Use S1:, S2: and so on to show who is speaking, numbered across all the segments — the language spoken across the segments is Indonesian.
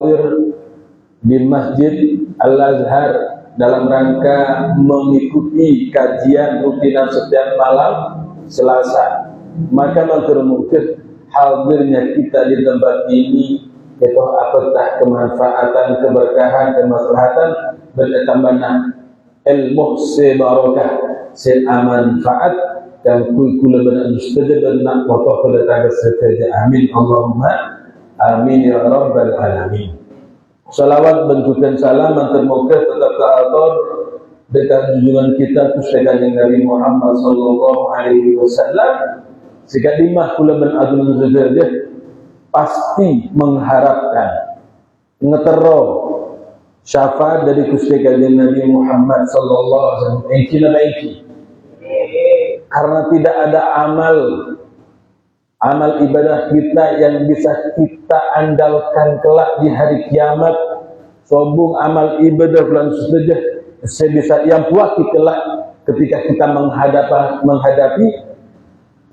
S1: hadir di Masjid Al-Azhar dalam rangka mengikuti kajian rutinan setiap malam Selasa. Maka mungkin hadirnya kita di tempat ini itu apakah kemanfaatan, keberkahan, kemaslahatan bertambahnya ilmu sebarakah semanfaat dan kula benar mustajab dan nak foto pada tangga sekerja. Amin Allahumma amin ya rabbal alamin. Salawat bentukan salam termoga tetap teratur dekat junjungan kita pusaka Nabi Muhammad sallallahu alaihi wasallam. Jika dimah kula ben agung sejajar pasti mengharapkan ngetero syafaat dari Gusti Kanjeng Nabi Muhammad sallallahu alaihi wasallam. Karena tidak ada amal ibadah kita yang bisa kita andalkan kelak di hari kiamat. Sobung amal ibadah bulan sujud sebisa yang puas kelak ketika kita menghadapi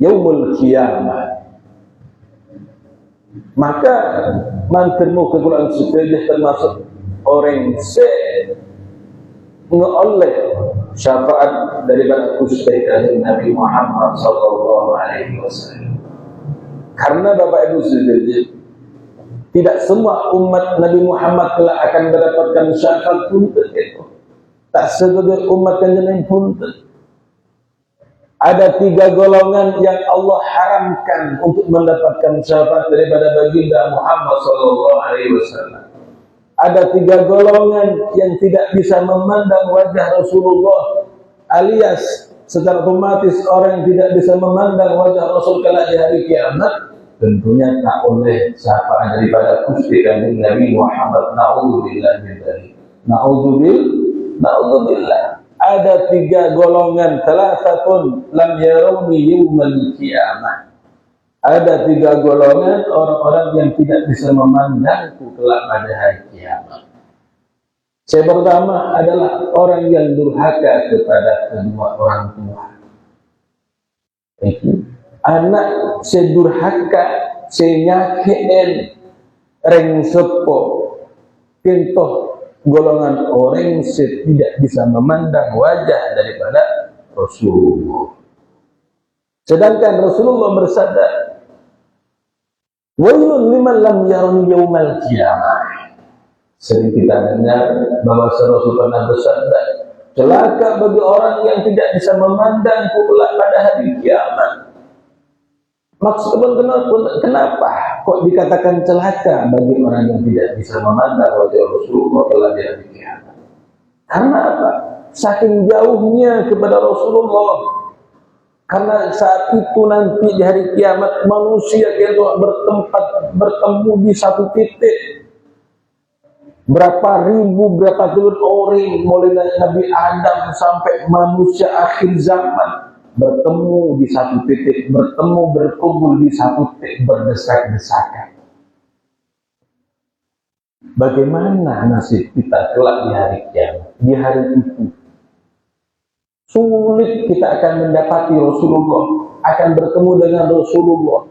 S1: yaumul kiamat. Maka mantermu ke bulan sujud termasuk orang ngeoleh syafaat daripada Gusti Nabi Muhammad sallallahu alaihi wasallam. Karena Bapak Ibu sekalian, tidak semua umat Nabi Muhammad kelak akan mendapatkan syafaat punten itu. Tak sekedar umat yang lain punten. Ada 3 golongan yang Allah haramkan untuk mendapatkan syafaat daripada baginda Muhammad sallallahu alaihi wasallam. Ada 3 golongan yang tidak bisa memandang wajah Rasulullah, alias secara otomatis orang yang tidak bisa memandang wajah Rasul kelak di hari kiamat tentunya tak oleh syafaat daripada Gusti Kanjeng Nabi Muhammad. Naudzubillah min dzalik. Naudzubillah. Ada 3 golongan, salasatun lam yarawni yaumal qiyamah. Ada 3 golongan orang-orang yang tidak bisa memandangku kelak pada hari kiamat. Yang pertama adalah orang yang durhaka kepada kedua orang tua. Anak sedurhaka, senyakein, reng sepo, kentoh golongan orang yang tidak bisa memandang wajah daripada Rasulullah. Sedangkan Rasulullah bersabda, wailun liman lam yarun yaumal qiyamah. Sering kita dengar bahwa Rasul pernah bersabda, celaka bagi orang yang tidak bisa memandang kelak pada hari kiamat. Maksudnya kenapa kok dikatakan celaka bagi orang yang tidak bisa memandang wajah Rasulullah kelak di hari kiamat? Karena apa? Saking jauhnya kepada Rasulullah. Karena saat itu nanti di hari kiamat manusia itu bertemu di satu titik. Berapa ribu, berapa triliun orang mulai dari Nabi Adam sampai manusia akhir zaman bertemu di satu titik, berkumpul di satu titik, berdesak-desakan. Bagaimana nasib kita kelak di hari kiamat? Di hari itu sulit kita akan mendapati Rasulullah, akan bertemu dengan Rasulullah.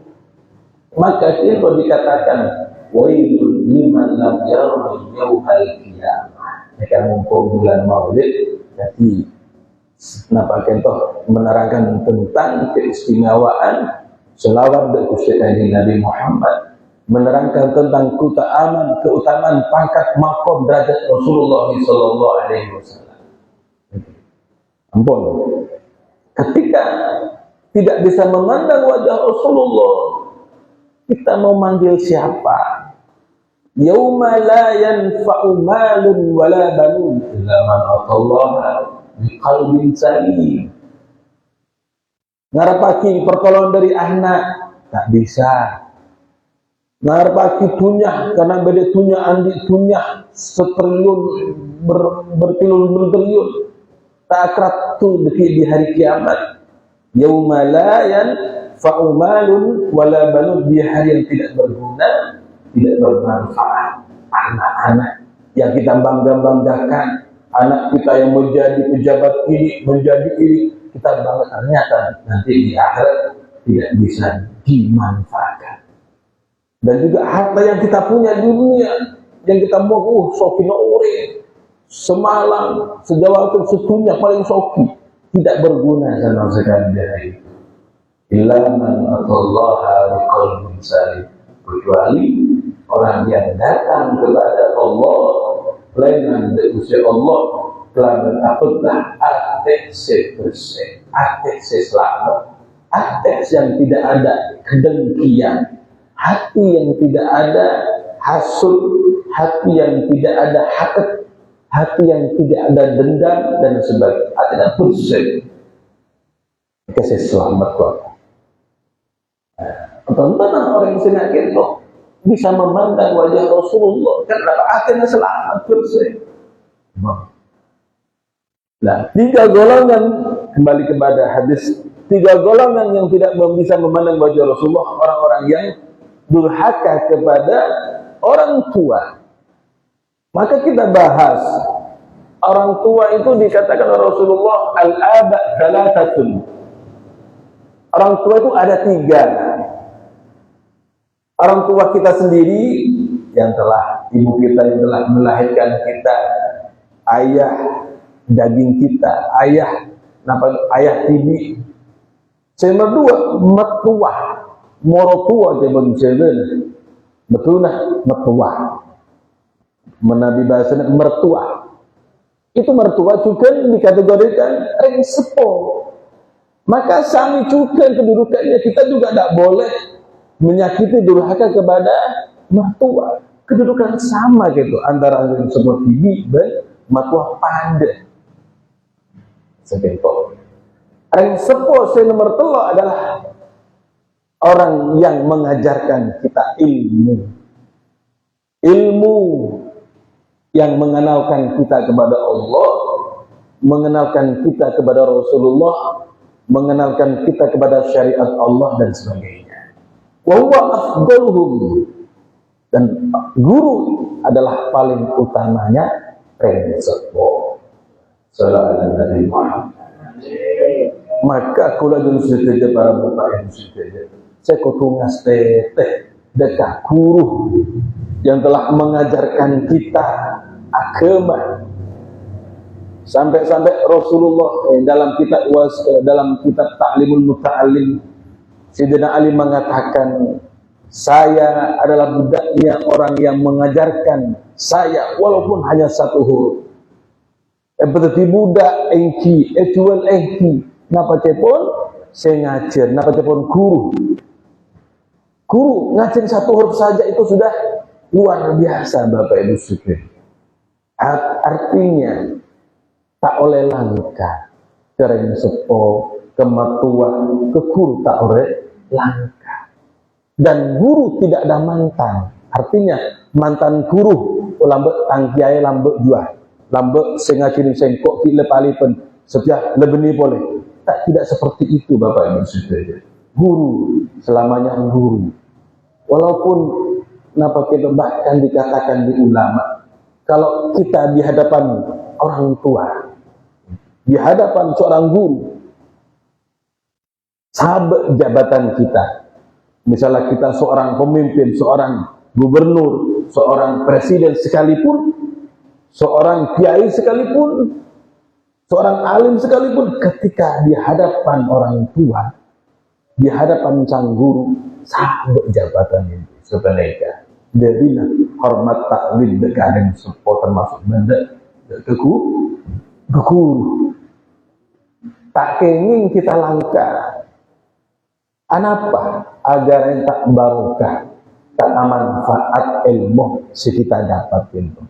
S1: Maka itu dikatakan wailul liman lam yarul yaumal qiyamah. Mereka mumpung bulan Maulid, jadi nampaknya toh menerangkan tentang keistimewaan selawat dari Gusti Nabi Muhammad, menerangkan tentang keutamaan pangkat makom derajat Rasulullah sallallahu alaihi wasallam. Ampun. Ketika tidak bisa memandang wajah Rasulullah, kita mau manggil siapa? Yauma la yanfa'u malun wala banun illa man atallaha biqalbin salim. Ngarepaki pertolongan dari anak tak bisa. Ngarepaki dunya karena beda dunya andi dunya setriliun bertriliun takrat tu di hari kiamat. Yauma la yanfa'u malun wala banun, di hari yang tidak berguna, tidak bermanfaat. Anak-anak yang kita bangga-banggakan, anak kita yang menjadi pejabat ini, menjadi ini, kita bangga, ternyata nanti di akhirat tidak bisa dimanfaatkan. Dan juga harta yang kita punya di dunia yang kita mau soki ore semalam sejauh itu setunya paling soki tidak berguna sama sekali dari illa man atallaha biqalbin salim, kecuali orang yang datang kepada Allah lainan dari Allah kelaban apatlah atek bersih, atek selamat, atek yang tidak ada kedengkian, hati yang tidak ada hasud, hati yang tidak ada hasad, hati yang tidak ada dendam dan sebagainya, ada bersih. Kasih selamat kok. Tonton orang yang senang itu bisa memandang wajah Rasulullah karena hatinya selamat bersih. Nah, 3 golongan kembali kepada hadis, 3 golongan yang tidak bisa memandang wajah Rasulullah, orang-orang yang durhaka kepada orang tua. Maka kita bahas orang tua itu dikatakan oleh Rasulullah al-aba thalathatun. Orang tua itu ada 3. Orang tua kita sendiri yang telah ibu kita yang telah melahirkan kita, ayah daging kita, ayah tibi. Nomor 2 mertua, morotua jaman jaman, betul nah mertua. Menabi bahasa mertua. Itu mertua juga dikategorikan reng sepo. Maka sami juga kedudukannya, kita juga tidak boleh menyakiti durhaka kepada mertua. Kedudukan sama gitu antara reng sepo tibi dan mertua pandai. Sebentar. Reng sepo nomor 3 adalah orang yang mengajarkan kita ilmu. Ilmu yang mengenalkan kita kepada Allah, mengenalkan kita kepada Rasulullah, mengenalkan kita kepada syariat Allah dan sebagainya. Wa huwa afdaluhum, dan guru adalah paling utamanya reng sepo. Sallallahu alaihi wasallam. Maka kula jeung sedaya para bapak ibu sedaya, saya kutungas teteh dekat guru yang telah mengajarkan kita agama. Sampai-sampai Rasulullah dalam kitab Ta'limul Muta'allim, Sayyidina Ali mengatakan, saya adalah budaknya orang yang mengajarkan saya walaupun hanya 1 huruf. Berarti budak engki, jual engki. Napa cepon? Saya ngajar. Napa cepon? Guru. Guru ngajar 1 huruf saja itu sudah luar biasa, Bapak Ibu sekalian. Artinya tak oleh langka kereng sepo, kematua, ke guru tak oleh langka. Dan guru tidak ada mantan. Artinya mantan guru lambe tangkiai lambe dua. Lambe sengajirin sengkok ki lepalipen setiap lebeni boleh. Tidak seperti itu Bapak Ibu sekalian. Guru selamanya guru. Walaupun kenapa kita bahkan dikatakan di ulama, kalau kita di hadapan orang tua, di hadapan seorang guru, sahabat jabatan kita, misalnya kita seorang pemimpin, seorang gubernur, seorang presiden sekalipun, seorang kiai sekalipun, seorang alim sekalipun, ketika di hadapan orang tua, di hadapan sang guru, sahabat jabatan itu sebenarnya dari hormat taklim dekaren support termasuk benda ke guru. Tak kenging kita langka. Anapa? Agar yang tak barokah, tak manfaat ilmu kita dapat itu.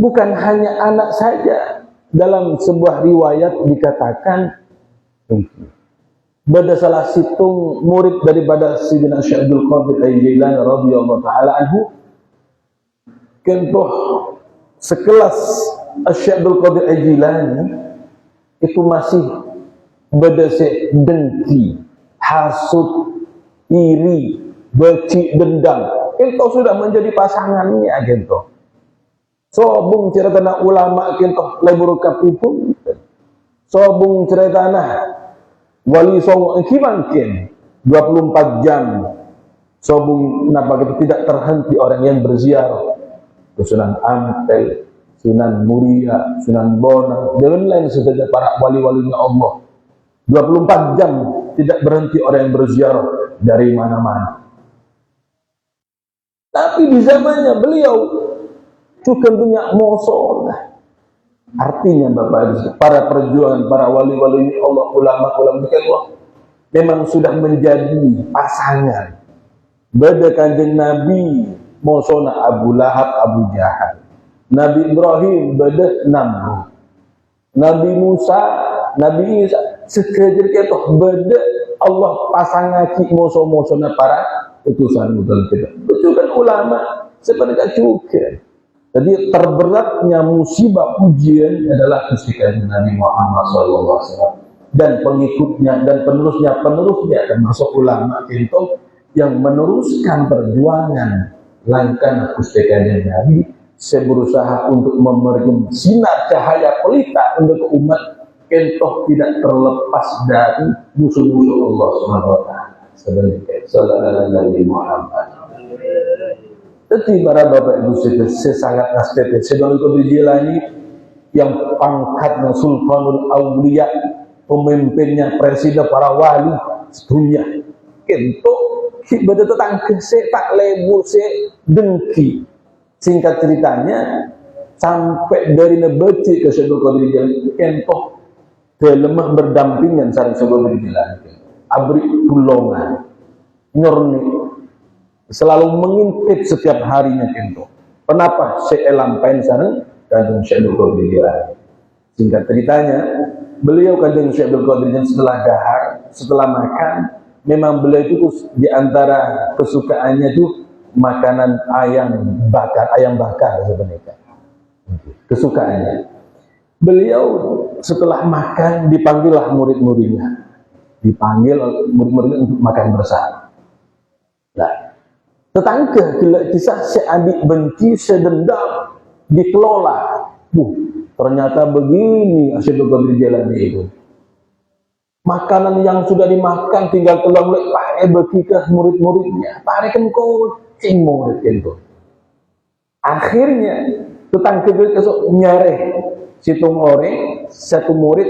S1: Bukan hanya anak saja. Dalam sebuah riwayat dikatakan pada salah situng murid daripada Sayyidina Syekh Abdul Qadir Al-Jilani radhiyallahu taala anhu, kentoh sekelas Syekh Abdul Qadir Al-Jilani itu masih berdasar dengki, hasud, iri, benci, dendam. Kentoh sudah menjadi pasangannya kentoh. Sobung ceritana ulama kentoh lebur kapipun. Sobung ceritana wali songo kimankin 24 jam Sobung napa itu tidak terhenti orang yang berziarah ke Sunan Ampel, Sunan Muria, Sunan Bonang, dan lain sebagainya para wali-walinya Allah. 24 jam tidak berhenti orang yang berziarah dari mana-mana. Tapi di zamannya beliau juga punya musola. Artinya Bapak, para perjuangan, para wali-wali Allah, ulama-ulama Allah memang sudah menjadi pasangan. Beda Kanjeng Nabi mosona Abu Lahab, Abu Jahal. Nabi Ibrahim beda Namrud. Nabi Musa, Nabi Isa sekejar kita beda Allah pasangaki mosona para utusan tidak. Betul kan ulama seperti juga. Jadi terberatnya musibah ujian adalah ketika Nabi Muhammad SAW dan pengikutnya dan penerusnya termasuk ulama itu yang meneruskan perjuangan langkah pustekanya Nabi. Saya berusaha untuk memberikan sinar cahaya pelita untuk umat kentoh tidak terlepas dari musuh-musuh Allah SWT. Sallallahu alaihi Muhammad. Jadi para bapak ibu saya sangat nasihat Syekh Qadir Jilani yang pangkatnya Sultanul Aulia, pemimpinnya presiden para wali sedunia. Kentoh ibadah tetangga saya tak lebu saya dengki. Singkat ceritanya sampai dari nebeci ke Syekh Qadir Jilani kentoh lemah berdampingan sareng Syekh Qadir Jilani. Abri pulongan nyurni selalu mengintip setiap harinya kentoh. Kenapa saya lampain sareng Kanjeng Syekh Qadir Jilani? Singkat ceritanya beliau Kanjeng Syekh Qadir Jilani setelah dahar, setelah makan, memang beliau itu di antara kesukaannya itu makanan ayam bakar sebenarnya. Kesukaannya. Beliau setelah makan dipanggillah murid-muridnya. Dipanggil murid-muridnya untuk makan bersama. Nah, tetangga kisah seadik benci sedendam dikelola. Ternyata begini Syekh Qadir Jilani itu. Makanan yang sudah dimakan tinggal tulang mulai pakai bagi ke murid-muridnya. Pakai kucing murid itu. Akhirnya tetangga besok nyareh situng orang satu murid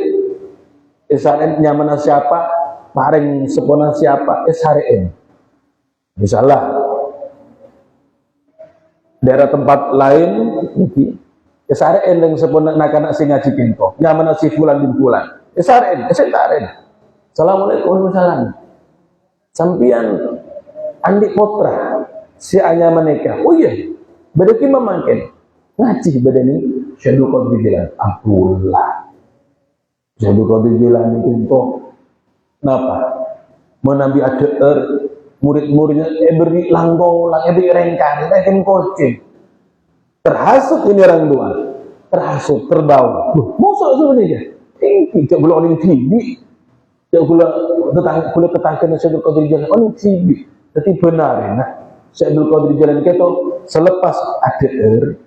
S1: isaren nyaman siapa paring sepona siapa isaren. Misalnya daerah tempat lain isaren yang sepona nak-nak sing ngaji pinto nyaman si fulan bin fulan isaren. Assalamualaikum warahmatullahi wabarakatuh. Sampian Andi Potra si anya menikah. Oh iya, beda ki memangkin ngaji beda ni Syekh Qadir Jilani. Abdullah Syekh Qadir Jilani itu napa? Menambi ada murid-muridnya beri langgolang, beri rengkan, kan kocing. Terhasut ini orang tua, terhasut, terbawa. Mosok sebenarnya. Tinggi, tak boleh orang tinggi. Kulit tetangga Syekh Qadir Jilani on cibi, tapi benar nah Syekh Qadir Jilani itu selepas ada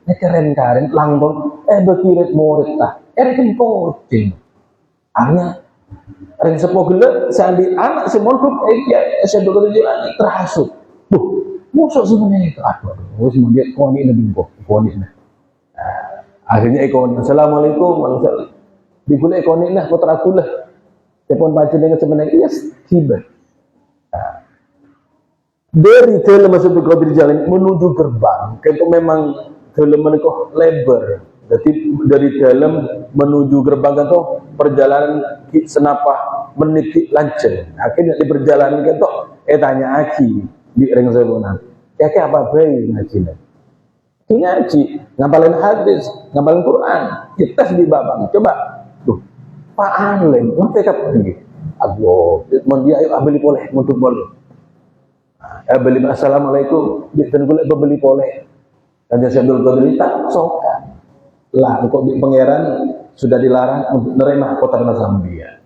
S1: keren langgong bekirit murid tah kan pocing akhirnya ring sepo gele sandi anak semondok Syekh Qadir Jilani terhasut musuh sebenarnya itu aduh wis mundir koni lebih koni nah akhirnya ikoni assalamualaikum warahmatullahi wabarakatuh digule ikoni nah putra kula telepon panjenengan sebenarnya iya tiba. Dari dalam Syekh Qadir Jilani menuju gerbang, itu memang dalam menikah lebar. Jadi dari dalam menuju gerbang itu perjalanan senapa menit lancar. Akhirnya di perjalanan itu tanya Aki di ring sebunan. Ya kayak apa bayi ngaji nih? Ngaji, ngapalin hadis, ngapalin Quran, kita di babang. Coba tuh. Pak Anlen, nanti kapan lagi? Aduh, dia ayo beli boleh, untuk boleh. Beli assalamualaikum, dan boleh beli boleh. Dan Syekh Qadir tak sokan. Lah, kok di pangeran sudah dilarang untuk menerima kota Zambia.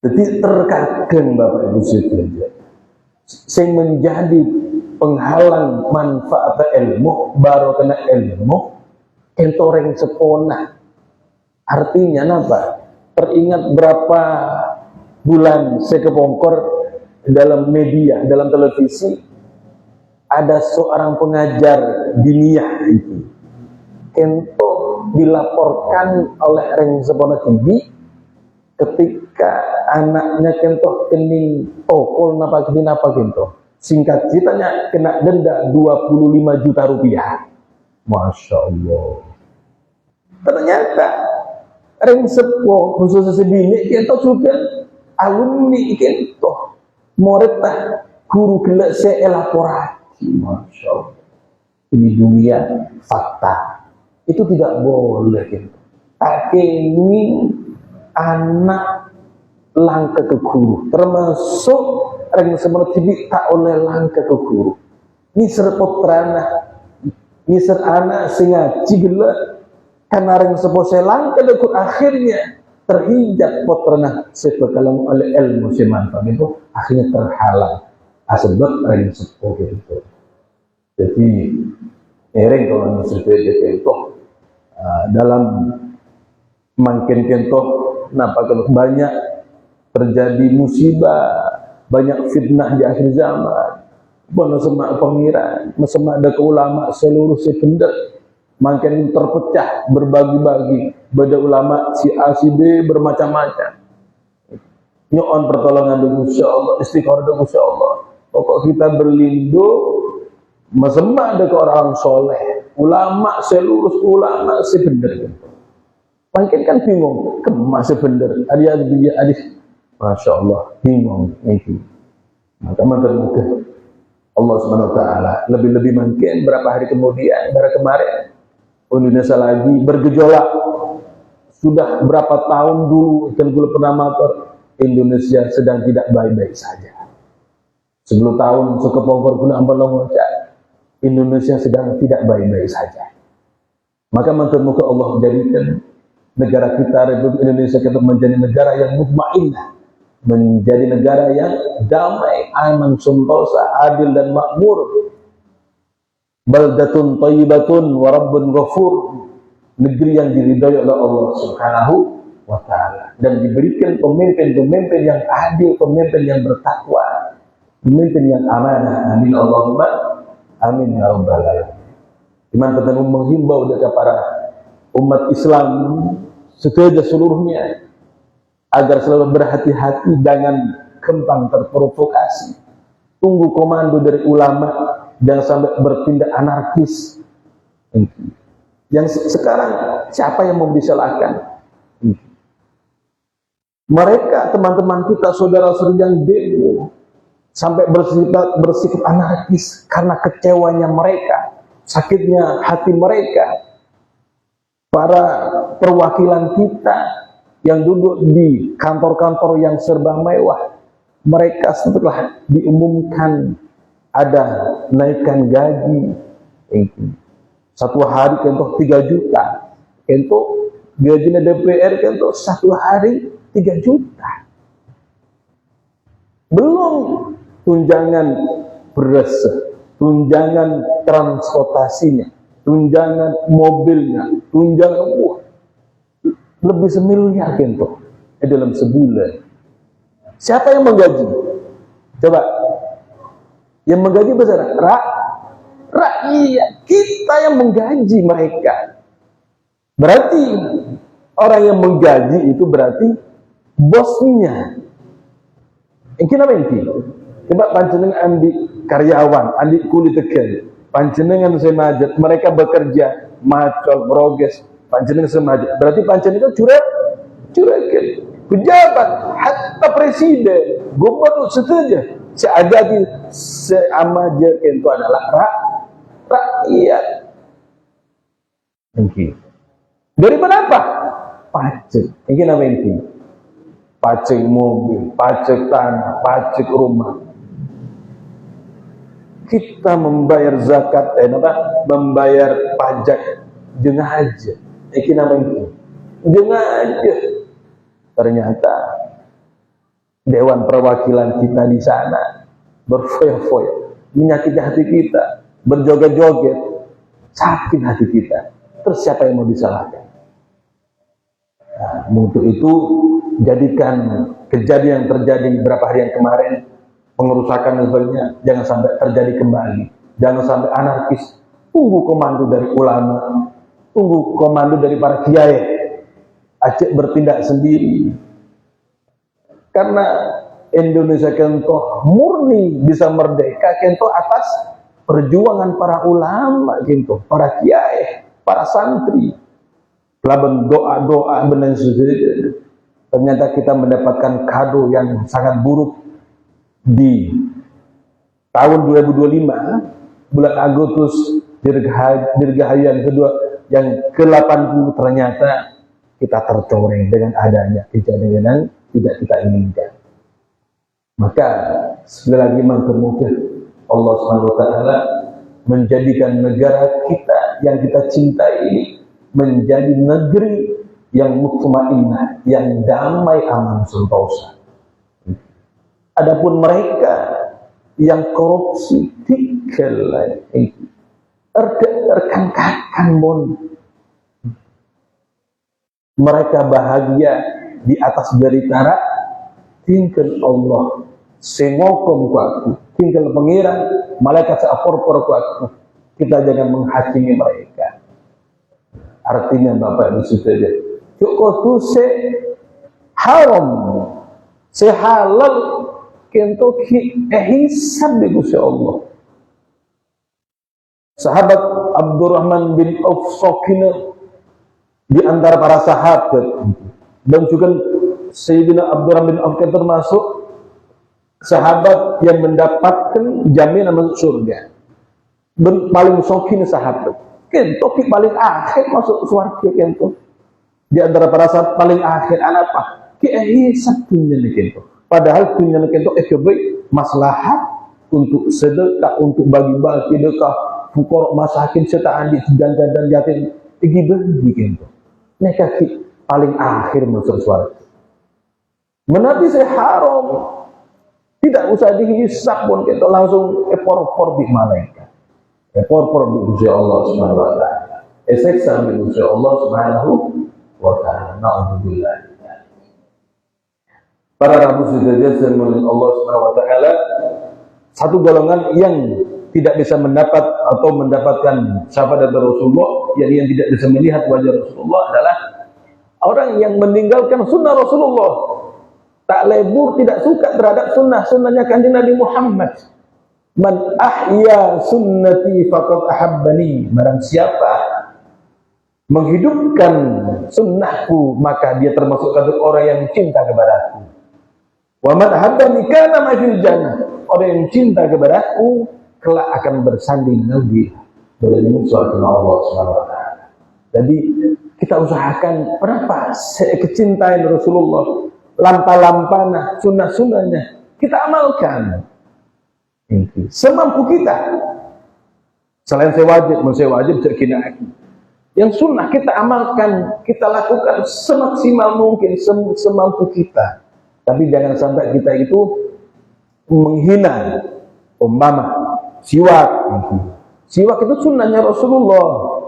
S1: Jadi terkadang Bapak Ibu sekalian, sing menjadi penghalang manfaat ilmu, baru kena ilmu, entoreng sepona. Artinya apa? Teringat berapa bulan saya ke Bongkor dalam media, dalam televisi, ada seorang pengajar diniyah itu kento dilaporkan oleh Reng Sepono TV ketika anaknya kento kening tokol napa kento. Singkat ceritanya kena denda 25 juta rupiah. Masya Allah. Ternyata Reng Sepo khususnya sebini kento juga alumni kento murid guru gelak saya elaborasi. Masya Allah. Ini dunia fakta. Itu tidak boleh gitu. Tak ingin anak langka ke guru, termasuk Reng Sepono TV tak oleh langka ke guru. Ini serpotrana, ini serana sengaja gila karena Reng Sepono saya langka ke guru, akhirnya terhijab potrana sebekalan oleh ilmu semanfaat itu akhirnya terhalang sebab Reng Sepono gitu. Jadi Reng kalau seperti itu dalam makin kento kenapa banyak terjadi musibah, banyak fitnah di akhir zaman. Bono semak pengiran, semak ada ulama seluruh sependek makin terpecah berbagi-bagi. Beda ulama si A si B bermacam-macam. Nyoon pertolongan dengan Gusti Allah, istighfar dengan Gusti Allah. Pokok kita berlindung mesemak ada ke orang soleh, ulama seluruh ulama sependek. Makin kan bingung, kemas sebenar, adik-adik, Masya Allah, bingung itu. Maka termudah Allah Subhanahu Wa Taala lebih-lebih mungkin berapa hari kemudian, dari kemarin Indonesia lagi bergejolak. Sudah berapa tahun dulu kan gue pernah motor Indonesia sedang tidak baik-baik saja. 10 tahun sekepongkor guna ampalong Indonesia sedang tidak baik-baik saja. Maka menurut Allah jadikan negara kita Republik Indonesia kita menjadi negara yang mutmainnah, menjadi negara yang damai, aman, sentosa, adil dan makmur. Baldatun thayyibatun wa rabbun ghafur, negeri yang diridhai oleh Allah Subhanahu wa taala dan diberikan pemimpin-pemimpin yang adil, pemimpin yang bertakwa, pemimpin yang amanah. Amin Allahumma amin ya rabbal alamin. Iman petang menghimbau kepada para umat Islam seluruhnya agar selalu berhati-hati, jangan gampang terprovokasi. Tunggu komando dari ulama, jangan sampai bertindak anarkis. Yang sekarang siapa yang mau disalahkan? Mereka teman-teman kita, saudara-saudara yang demo sampai bersikap anarkis karena kecewanya mereka, sakitnya hati mereka. Para perwakilan kita yang duduk di kantor-kantor yang serba mewah, mereka setelah diumumkan ada naikkan gaji, satu hari kentok 3 juta, kentok gajinya DPR kentok satu hari 3 juta, belum tunjangan beras, tunjangan transportasinya, tunjangan mobilnya, tunjangan lebih semiliar kento dalam sebulan. Siapa yang menggaji? Coba, yang menggaji besar rakyat kita yang menggaji mereka. Berarti orang yang menggaji itu berarti bosnya. Yang kita menti. Coba panjenengan andi karyawan, andi kulit tekan. Panjenengan semajat, mereka bekerja macol, meroges, panjenengan semajat. Berarti panjenengan juragan, pejabat, hatta presiden, gubernur setuju. Seadadi seamaja itu adalah rakyat. Mungkin. Daripada apa? Pajak. Ini namanya ini. Pajak mobil, pajak tanah, pajak rumah. Kita membayar zakat, membayar pajak dengan aja. Ini namanya dengan aja. Ternyata Dewan Perwakilan kita di sana berfoya-foya, menyakiti hati kita, berjoget-joget, sakit hati kita. Terus siapa yang mau disalahkan? Nah, untuk itu jadikan kejadian yang terjadi beberapa hari yang kemarin pengerusakan yang banyak jangan sampai terjadi kembali, jangan sampai anarkis. Tunggu komando dari ulama, tunggu komando dari para kiai, acek bertindak sendiri. Karena Indonesia kento murni bisa merdeka kento atas perjuangan para ulama kento, para kiai, para santri. Laban doa-doa benar saja. Ternyata kita mendapatkan kado yang sangat buruk di tahun 2025 bulan Agustus dirgahayan kedua yang ke-80, ternyata kita tercoreng dengan adanya kejadian yang tidak kita inginkan. Maka sekali lagi mengemuka Allah SWT menjadikan negara kita yang kita cintai ini menjadi negeri yang mutmainnah, yang damai, aman, sentosa. Adapun mereka yang korupsi, terkangkakan mon. Mereka bahagia di atas derita, tinggal Allah sengokom kuatku, tinggal pengiran malaikat seapor-por kuatku. Kita jangan menghakimi mereka. Artinya Bapak Ibu Saudara, cukup tu haram, halal kento hisab di Gusti Allah. Sahabat Abdurrahman bin Auf Sokina di antara para sahabat, dan juga Sayyidina Abdurrahman bin Auf termasuk sahabat yang mendapatkan jaminan masuk surga. Paling Sokina sahabat, kento paling akhir masuk surga kento. Di antara para sahabat paling akhir apa? Hisab dunia kento. Padahal dunia kento baik maslahat untuk sedekah, untuk bagi-bagi sedekah. Fukor masakin serta andi dan yatim tinggi bagi gitu. Mereka paling akhir masuk surga. Menabi saya haram, tidak usah dihisab pun kita langsung epor-por di malaikat, epor-por di Gusti Allah Subhanahu Wa Taala, eseksa di Gusti Allah Subhanahu Wa Taala. Naudzubillah. Para rabu sujud semuanya Allah Subhanahu Wa Taala, satu golongan yang tidak bisa mendapat atau mendapatkan syafaat dari Rasulullah, yang tidak bisa melihat wajah Rasulullah adalah orang yang meninggalkan sunnah Rasulullah, tak lebur, tidak suka terhadap sunnahnya kanjeng Nabi Muhammad. Man ahya sunnati faqad ahabbani, barang siapa menghidupkan sunnahku maka dia termasuk kategori orang yang cinta kepadaku. Wa man ahabbani kana ma'il jannah, orang yang cinta kepadaku kelak akan bersanding lagi dengan surga Allah SWT. Jadi kita usahakan berapa kecintaan Rasulullah, lampa-lampana, sunnah-sunnahnya kita amalkan semampu kita. Selain saya wajib sekina yang sunnah kita amalkan, kita lakukan semaksimal mungkin, semampu kita. Tapi jangan sampai kita itu menghina umpama siwak. Siwak itu sunnahnya Rasulullah.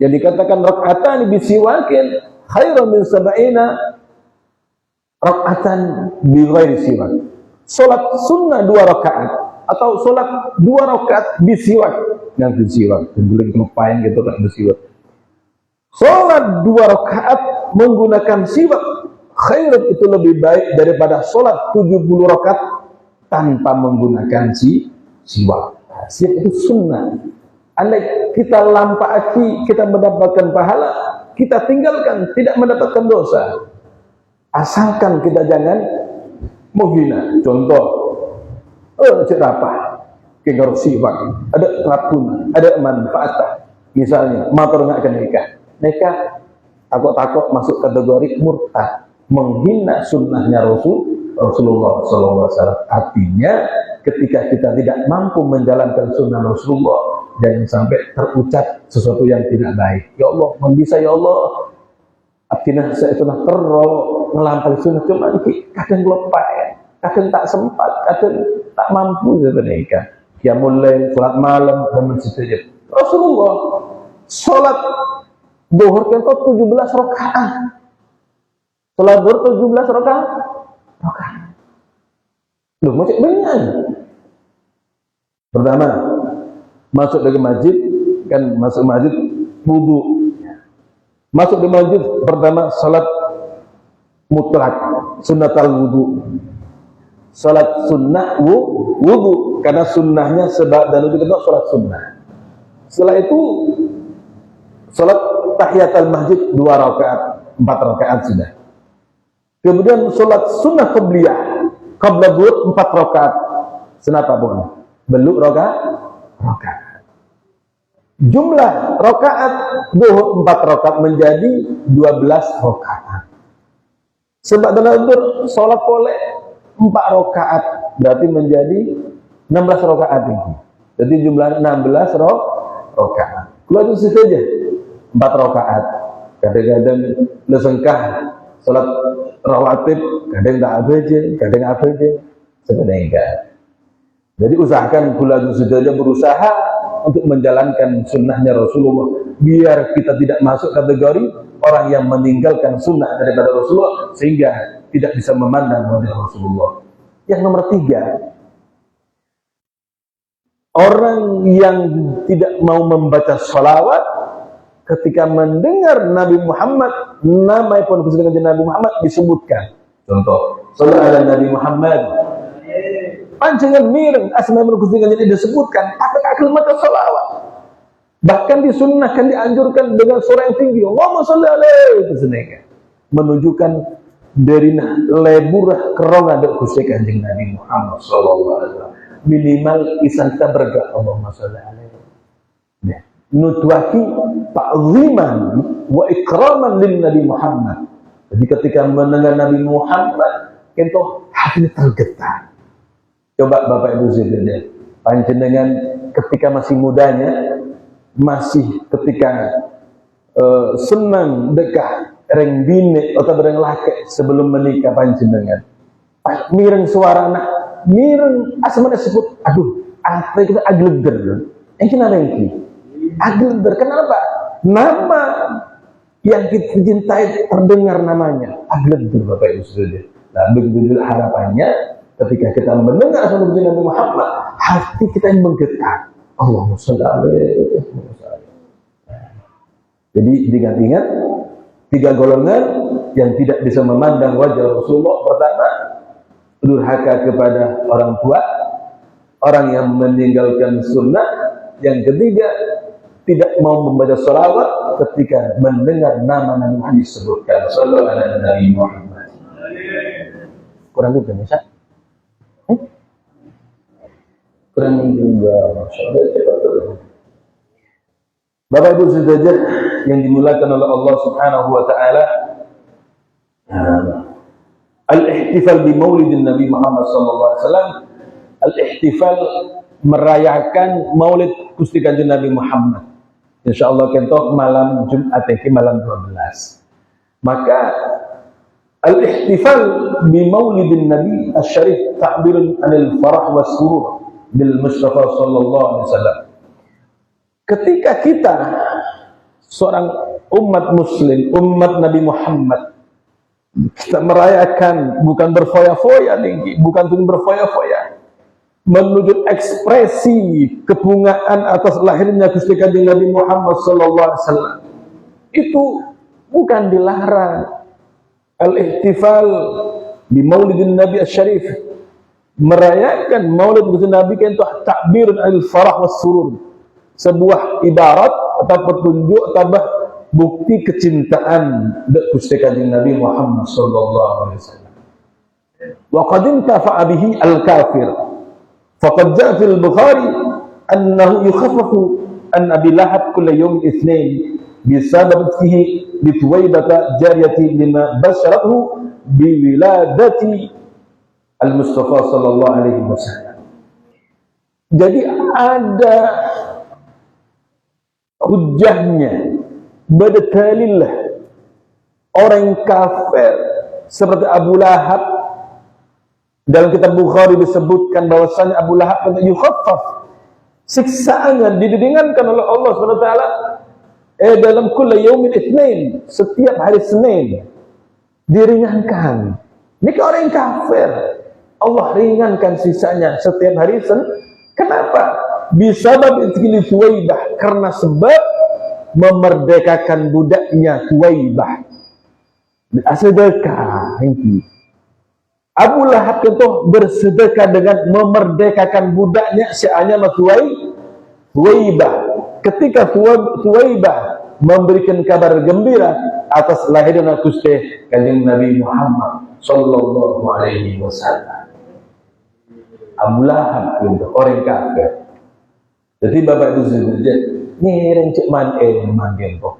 S1: Yang dikatakan rakaatan bisiwakin khairan min sab'ina rakaatan bi ghairi siwak. Salat sunnah 2 rakaat atau salat 2 rakaat bisiwak. Yang bisiwak, boleh ngapain gitu kan bisiwak. Salat 2 rakaat menggunakan siwak khairan, itu lebih baik daripada salat 70 rakaat tanpa menggunakan siwak. Siap itu sunnah. Andai kita lampaaki, kita mendapatkan pahala, kita tinggalkan, tidak mendapatkan dosa. Asalkan kita jangan menghina. Contoh, cerapa, kengar siwak, ada rapun, ada manfaat. Misalnya, motor nggak akan nikah, takut-takut masuk kategori murtad, menghina sunnahnya Rasulullah SAW. Artinya ketika kita tidak mampu menjalankan sunnah Rasulullah, jangan sampai terucap sesuatu yang tidak baik. Ya Allah, bisa ya Allah, artinya saya sudah terlalu melampaui sunnah, cuma kadang lupa ya, kadang tak sempat, kadang tak mampu sebenarnya. Ya mulai sholat malam dan mensetujukan Rasulullah sholat duhur kan 17 rakaat, sholat duhur 17 rakaat. Loh, macam benar. Pertama, masuk dari masjid, kan masuk masjid wudu. Masuk di masjid pertama salat mutlak, sunnatul wudu. Salat sunnah wudu, karena sunnahnya sebab dan itu kita salat sunnah. Setelah itu salat tahiyatul masjid 2 rakaat, 4 rakaat sudah. Kemudian salat sunnah qabliyah, qabla zuhur 4 rakaat. Senapa pun? Beluk rakaat. Jumlah rakaat zuhur 4 rakaat menjadi 12 rakaat. Sebab dalam zuhur salat boleh 4 rakaat, berarti menjadi 16 rakaat ini. Jadi jumlah 16 rakaat. Kalau itu saja 4 rakaat. Kadang-kadang lesengkah salat rawatib, kadang tak aja, kadang apa aja, sebenarnya. Jadi usahakan bulan Zulhijjah berusaha untuk menjalankan sunnahnya Rasulullah, biar kita tidak masuk kategori orang yang meninggalkan sunnah daripada Rasulullah sehingga tidak bisa memandang wajah Rasulullah. Yang nomor 3, orang yang tidak mau membaca sholawat ketika mendengar Nabi Muhammad, nama pun kesukaan Nabi Muhammad disebutkan. Contoh, sallallahu alaihi Nabi Muhammad. Panjangan mireng asma kesukaan ini disebutkan. Apakah kalimat sholawat? Bahkan disunnahkan, dianjurkan dengan suara yang tinggi. Allahumma sholli alaihi wasallam. Menunjukkan dari leburah kerona dari kesukaan Nabi Muhammad sallallahu alaihi wasallam. Minimal isan kita bergerak Allahumma sholli alaihi. Nutwaki ta'ziman wa ikraman lin Nabi Muhammad. Jadi ketika mendengar Nabi Muhammad, kentoh hatinya tergetar. Coba Bapak Ibu sekalian, panjenengan ketika masih mudanya, masih ketika senang dekah reng bine atau reng laki sebelum menikah panjenengan. Mireng suara anak, mireng asmane sebut, aduh, apa kita agleger. Kenapa ini? Agleger, kenapa? Nama yang kita cintai terdengar namanya agleger, Bapak Ibu sekalian. Nah, begitu juga harapannya ketika kita mendengar asma Nabi Muhammad, hati kita yang menggetar. Allahumma sholli alaihi wasallam. Jadi ingat-ingat 3 golongan yang tidak bisa memandang wajah Rasulullah. Pertama, durhaka kepada orang tua, orang yang meninggalkan sunnah. Yang ketiga, tidak mau membaca sholawat ketika mendengar nama Nabi Muhammad disebutkan. Sallallahu alaihi Nabi Muhammad. Kurang gitu bisa? Kurang juga, Masya Allah. Bapak Ibu sekalian yang dimulakan oleh Allah Subhanahu wa taala, al-ihtifal bi Maulidin Nabi Muhammad sallallahu alaihi wasallam, al-ihtifal merayakan Maulid Gusti Kanjeng Nabi Muhammad. Insyaallah kentok malam Jumat iki malam 12. Maka al-ihtifal bi Maulidin Nabi asy-syarif ta'birun 'anil farah was surur bil Mustafa sallallahu alaihi wasallam. Ketika kita seorang umat muslim, umat Nabi Muhammad, kita merayakan bukan berfoya-foya tinggi, bukan cuma berfoya-foya, menuju ekspresi kebungaan atas lahirnya Gusti Kanjeng Nabi Muhammad sallallahu alaihi wasallam. Itu bukan dilarang. Al-ihtifal bi Maulidin Nabi asy-syarif, merayakan Maulid Gusti Nabi kan itu takbirun al-farah was surur. Sebuah ibarat atau petunjuk atau bukti kecintaan Gusti Kanjeng Nabi Muhammad sallallahu alaihi wasallam. Wa qad intafa'a bihi al-kafir. Faqad ja'a fil Bukhari annahu yukhaffafu an Abi Lahab kull yawm itsnain bisabab fihi bi Thuwaybah jariyati lima basyarathu bi wiladati al-Mustafa sallallahu alaihi wasallam. Jadi ada hujahnya, berdalillah orang kafir seperti Abu Lahab. Dalam kitab Bukhari disebutkan bahwasanya Abu Lahab yukhaffaf, siksaannya didinginkan oleh Allah SWT dalam kulla yaumin itsnain, setiap hari Senin diringankan. Ini orang kafir Allah ringankan sisanya setiap hari Kenapa? Bisabab itkili Thuwaibah, karena sebab memerdekakan budaknya Thuwaibah. Sedekah ini. Abu Lahab itu bersedekah dengan memerdekakan budaknya sianya Thuwaibah. Ketika Thuwaibah memberikan kabar gembira atas lahirnya Gusti Kanjeng Nabi Muhammad sallallahu alaihi wasallam. Abu Lahab itu orang kafir. Jadi bapak itu saja ngiring cek manggil kok.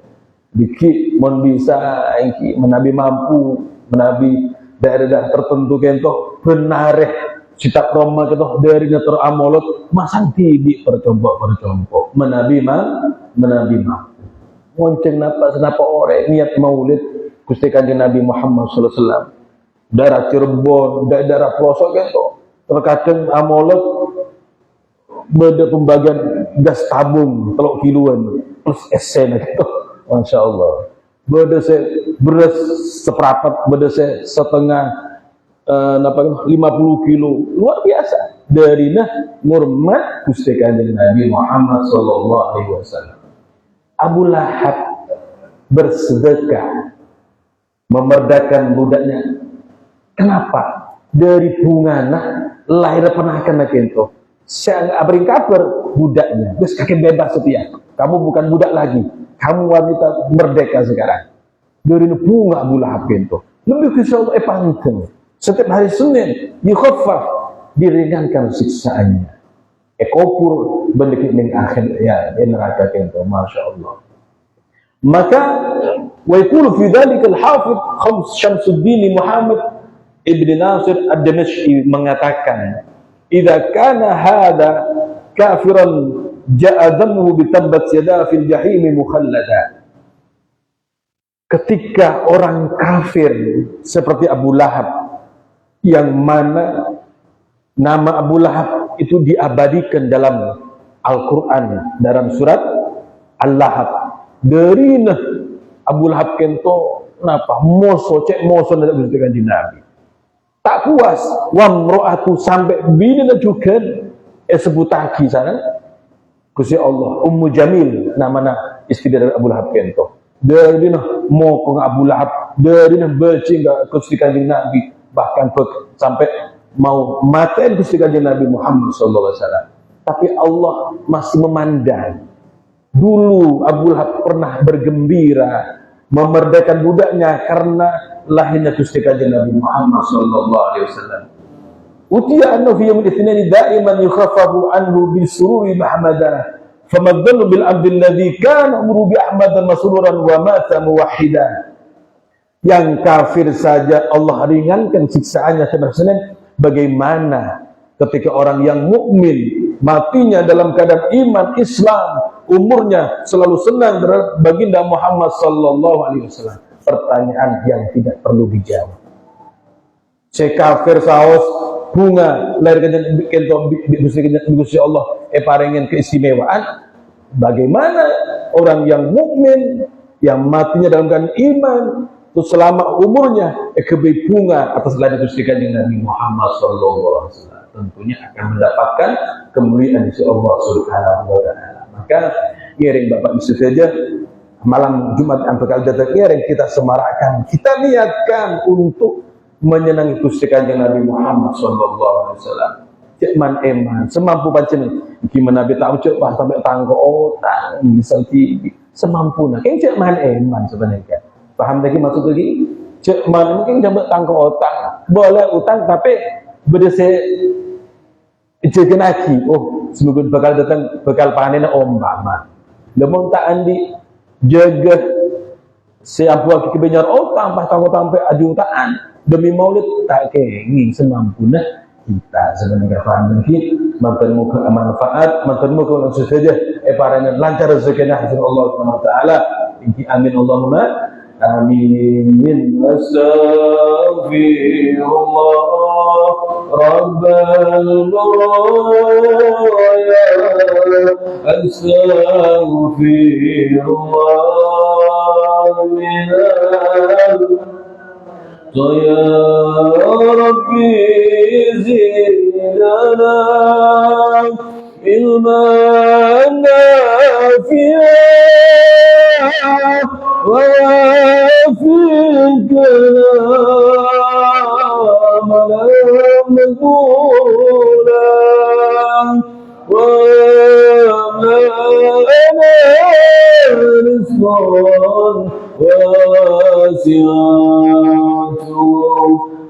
S1: Dikit mon bisa ingki menabi mampu menabi daerah tertentu kento benareh citak Roma kento dari netor amolot masang tidik percombok menabi mampu monceng napa orang niat maulid Gusti Kanjeng Nabi Muhammad sallallahu alaihi wasallam daerah Cirebon daerah pelosok kento terkadang amolot beda pembagian gas tabung telok kiluan plus esen gitu. Masya Allah. Beras seperapat, beras setengah 50 kilo, luar biasa. Dari ngurmat Gusti Kanjeng Nabi Muhammad sallallahu alaihi wasallam. Abu Lahab bersedekah memerdekakan budaknya. Kenapa? Dari bungana lahir pernah kena kento. Saya beri kabar budaknya, terus kakek bebas setia. Kamu bukan budak lagi. Kamu wanita merdeka sekarang. Dari bunga Abu Lahab itu. Lebih ke Allah panteng. Setiap hari Senin yukhaffaf, diringankan siksaannya. Ekopur bendekit ning akhir ya neraka itu. Masya Allah. Maka wa yaqulu fi dzalika al-Hafidz Syamsuddin Muhammad Ibn Nasir Ad-Dimashqi mengatakan, "Idza kana hada kafiran ja'a damuhu bitabbat yada fil jahim mukhallada." Ketika orang kafir seperti Abu Lahab, yang mana nama Abu Lahab itu diabadikan dalam Al-Quran dalam surat Al-Lahab. Dari Abu Lahab kento napa moso dari Gusti Kanjeng Nabi. Tak puas wamro'atu sampai bini juga sebutaki sana Gusti Allah Ummu Jamil namanya istri dari Abu Lahab kento. Dari mau ke Abu Lahab dari benci enggak Gusti Kanjeng Nabi, bahkan sampai mau matain Gusti Kanjeng Nabi Muhammad sallallahu alaihi wasallam. Tapi Allah masih memandang. Dulu Abu Lahab pernah bergembira memerdekakan budaknya karena lahirnya Gusti Kanjeng Nabi Muhammad sallallahu alaihi wasallam. Utiya annahu fi yaumil itsnaini da'iman yukhaffafu anhu bil sururi mahmadah. Famadhallu bil abdil ladzi kana umru bi ahmad masruran wa mata muwahhida. Yang kafir saja Allah ringankan siksaannya pada Senin, bagaimana ketika orang yang mukmin matinya dalam keadaan iman Islam, umurnya selalu senang baginda Muhammad sallallahu alaihi wasallam. Pertanyaan yang tidak perlu dijawab. Si kafir saos bunga lahirkan Gusti Allah paringin keistimewaan. Bagaimana orang yang mukmin yang matinya dalam keadaan iman itu selama umurnya kebei bunga atas lahir Gusti Kanjeng Nabi Muhammad sallallahu alaihi wasallam, tentunya akan mendapatkan kemuliaan di sisi Allah Subhanahu wa taala. Maka iring Bapak bisa saja malam Jumat yang bakal datang iring kita semarakkan, kita niatkan untuk menyenangi Gusti Kanjeng Nabi Muhammad sallallahu alaihi wasallam. Cek man eman semampu pancen gimana Nabi tahu cek pas sampai tanggo otak misal di semampuna. Kayak cek man eman sebenarnya. Paham lagi maksud lagi? Cek man mungkin sampai tanggo otak. Boleh utang tapi berdese ijeun lagi. Oh, semoga bakal datang bakal panen ombak. Lemong tak andi jaga siapa lagi kebenyar otang pas tanggo sampai ajutaan demi maulid tak kenging semampuna kita sebenarnya paham lagi mantan muka manfaat mantan muka langsung saja parangan lancar rezekinya hasil Allah Subhanahu wa taala. Amin Allahumma amin. Astaghfirullah rabbal baraya astaghfirullah minal ya Rabbi زدنا علما نافعا ووافق عملا مقبولا واملأنا رزقا واسعا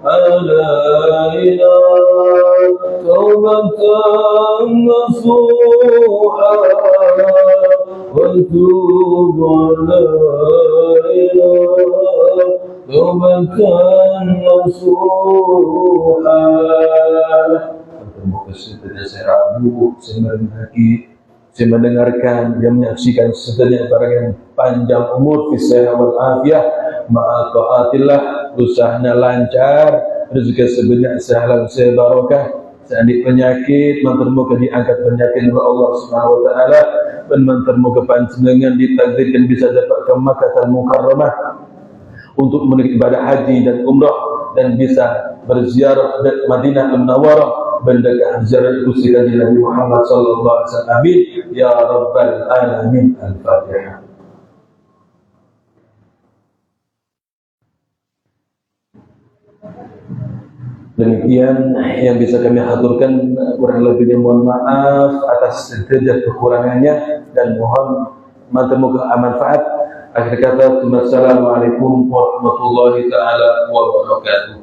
S1: علينا توبة نصوحا وتوب علينا توبة نصوحا. Terima kasih kepada saya Rabu, saya merengaki, saya mendengarkan, dia menyaksikan sebenarnya barang yang panjang umur, fisah wal afiyah, ma'al ta'atillah, usahanya lancar, rezeki sebanyak sehalal sebarakah, seandik penyakit, mantermoga diangkat penyakit oleh Allah Subhanahu wa taala, dan mantermoga panjenengan ditakdirkan bisa dapat ke Makkah Mukarramah untuk menikmati ibadah haji dan umrah dan bisa berziarah ke Madinah Munawwarah mendekat ziarah kursi Nabi Muhammad sallallahu alaihi wasallam. Amin ya rabbal alamin. Al-Fatihah. Demikian yang bisa kami haturkan, kurang lebihnya mohon maaf atas segala kekurangannya dan mohon semoga manfaat. Akhir kata, Assalamualaikum warahmatullahi taala wabarakatuh.